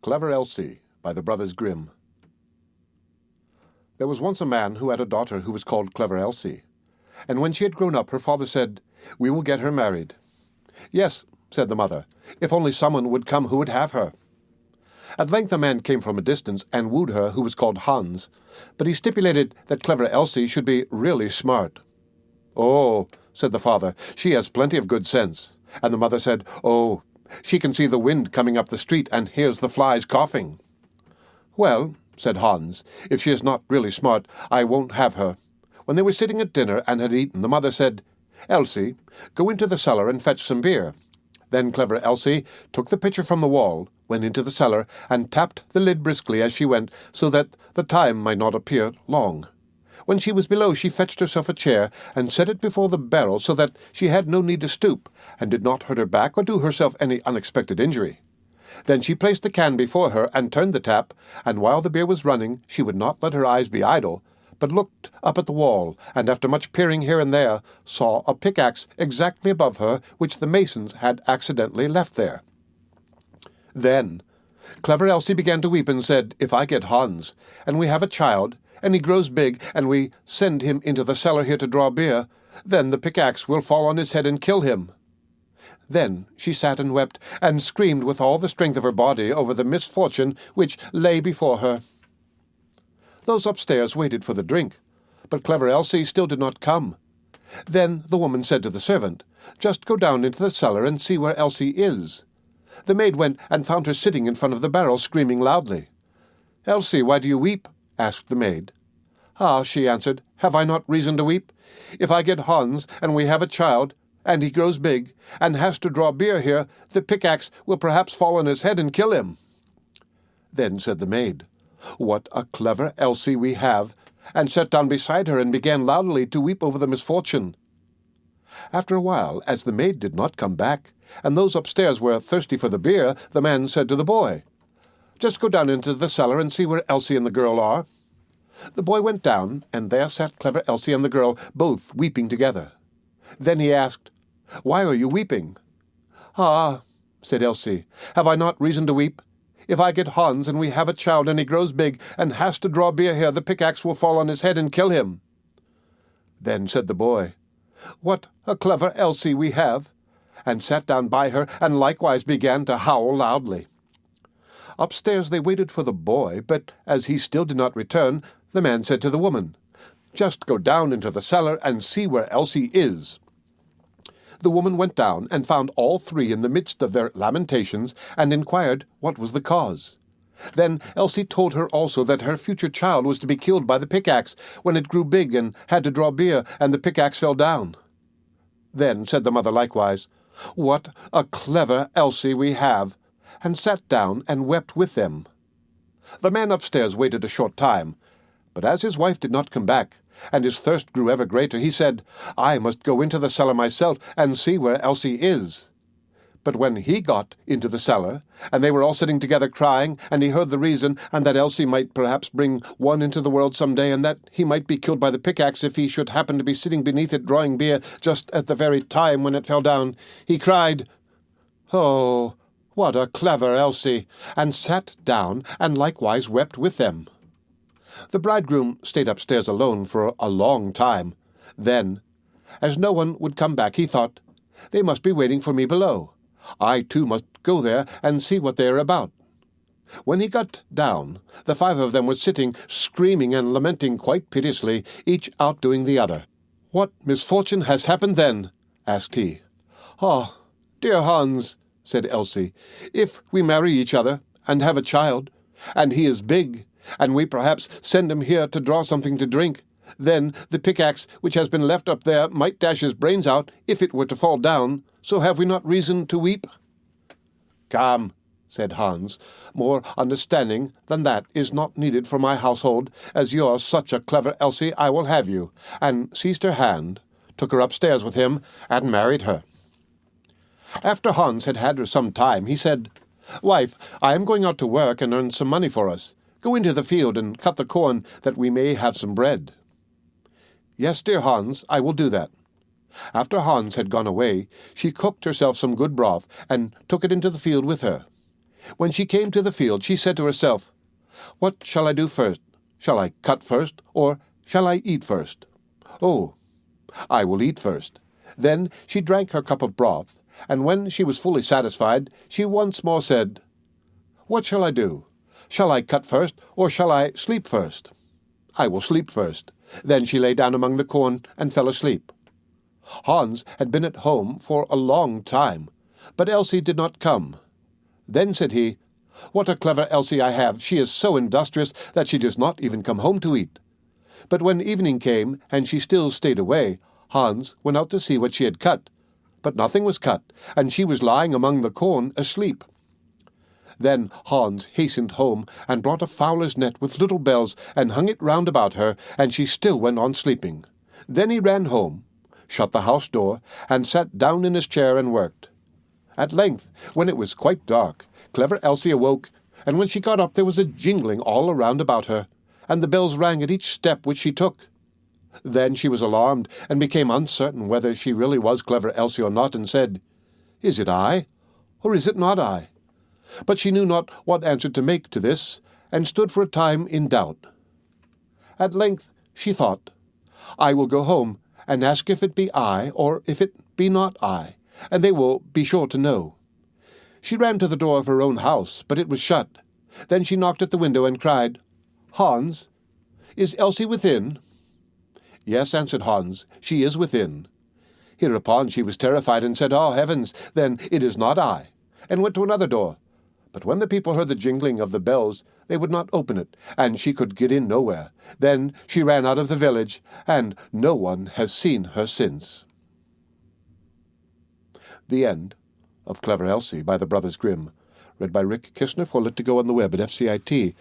Clever Elsie by the brothers Grimm. There was once a man who had a daughter who was called Clever Elsie, and when she had grown up her father said, "We will get her married." "Yes," said the mother, "if only someone would come who would have her." At length a man came from a distance and wooed her who was called Hans, but he stipulated that Clever Elsie should be really smart. "Oh," said the father, "she has plenty of good sense." And the mother said, "Oh, she can see the wind coming up the street and hears the flies coughing." "Well," said Hans, "if she is not really smart, I won't have her." When they were sitting at dinner and had eaten, the mother said, "Elsie, go into the cellar and fetch some beer." Then Clever Elsie took the pitcher from the wall, went into the cellar, and tapped the lid briskly as she went, so that the time might not appear long. When she was below, she fetched herself a chair and set it before the barrel so that she had no need to stoop, and did not hurt her back or do herself any unexpected injury. Then she placed the can before her and turned the tap, and while the beer was running, she would not let her eyes be idle, but looked up at the wall, and after much peering here and there, saw a pickaxe exactly above her, which the masons had accidentally left there. Then Clever Elsie began to weep and said, "If I get Hans, and we have a child, and he grows big, and we send him into the cellar here to draw beer, then the pickaxe will fall on his head and kill him." Then she sat and wept, and screamed with all the strength of her body over the misfortune which lay before her. Those upstairs waited for the drink, but Clever Elsie still did not come. Then the woman said to the servant, "Just go down into the cellar and see where Elsie is." The maid went and found her sitting in front of the barrel, screaming loudly. "Elsie, why do you weep?" asked the maid. "Ah," she answered, "have I not reason to weep? If I get Hans, and we have a child, and he grows big, and has to draw beer here, the pickaxe will perhaps fall on his head and kill him." Then said the maid, "What a clever Elsie we have," and sat down beside her and began loudly to weep over the misfortune. After a while, as the maid did not come back, and those upstairs were thirsty for the beer, the man said to the boy, "Just go down into the cellar and see where Elsie and the girl are." The boy went down, and there sat Clever Elsie and the girl, both weeping together. Then he asked, "Why are you weeping?" "Ah," said Elsie, "have I not reason to weep? If I get Hans, and we have a child, and he grows big, and has to draw beer here, the pickaxe will fall on his head and kill him." Then said the boy, "What a clever Elsie we have," and sat down by her, and likewise began to howl loudly. Upstairs they waited for the boy, but as he still did not return, the man said to the woman, "Just go down into the cellar and see where Elsie is." The woman went down and found all three in the midst of their lamentations, and inquired what was the cause. Then Elsie told her also that her future child was to be killed by the pickaxe when it grew big and had to draw beer, and the pickaxe fell down. Then said the mother likewise, "What a clever Elsie we have," and sat down and wept with them. The man upstairs waited a short time, but as his wife did not come back, and his thirst grew ever greater, he said, "I must go into the cellar myself and see where Elsie is." But when he got into the cellar, and they were all sitting together crying, and he heard the reason, and that Elsie might perhaps bring one into the world some day, and that he might be killed by the pickaxe if he should happen to be sitting beneath it drawing beer just at the very time when it fell down, he cried, "Oh, what a clever Elsie!" and sat down and likewise wept with them. The bridegroom stayed upstairs alone for a long time. Then, as no one would come back, he thought, "They must be waiting for me below. I too must go there and see what they are about." When he got down, the five of them were sitting, screaming and lamenting quite piteously, each outdoing the other. "What misfortune has happened then?" asked he. "Ah, dear Hans," said Elsie, "if we marry each other and have a child, and he is big, and we perhaps send him here to draw something to drink, then the pickaxe which has been left up there might dash his brains out if it were to fall down, so have we not reason to weep?" "Come," said Hans, "more understanding than that is not needed for my household. As you are such a clever Elsie, I will have you," and seized her hand, took her upstairs with him, and married her. After Hans had had her some time, he said, "Wife, I am going out to work and earn some money for us. Go into the field and cut the corn, that we may have some bread." "Yes, dear Hans, I will do that." After Hans had gone away, she cooked herself some good broth, and took it into the field with her. When she came to the field, she said to herself, "What shall I do first? Shall I cut first, or shall I eat first? Oh, I will eat first." Then she drank her cup of broth, and when she was fully satisfied, she once more said, "What shall I do? Shall I cut first, or shall I sleep first? I will sleep first." Then she lay down among the corn and fell asleep. Hans had been at home for a long time, but Elsie did not come. Then said he, "What a clever Elsie I have! She is so industrious that she does not even come home to eat." But when evening came, and she still stayed away, Hans went out to see what she had cut. But nothing was cut, and she was lying among the corn asleep. Then Hans hastened home, and brought a fowler's net with little bells, and hung it round about her, and she still went on sleeping. Then he ran home, shut the house door, and sat down in his chair and worked. At length, when it was quite dark, clever Elsie awoke, and when she got up there was a jingling all around about her, and the bells rang at each step which she took. Then she was alarmed, and became uncertain whether she really was clever Elsie or not, and said, "Is it I, or is it not I?" But she knew not what answer to make to this, and stood for a time in doubt. At length she thought, "I will go home, and ask if it be I, or if it be not I, and they will be sure to know." She ran to the door of her own house, but it was shut. Then she knocked at the window and cried, "Hans, is Elsie within?" "Yes," answered Hans, "she is within." Hereupon she was terrified, and said, "Oh, heavens, then it is not I," and went to another door. But when the people heard the jingling of the bells, they would not open it, and she could get in nowhere. Then she ran out of the village, and no one has seen her since. The End of Clever Elsie by the Brothers Grimm. Read by Rick Kistner for Lit2Go on the web at fcit.usf.edu.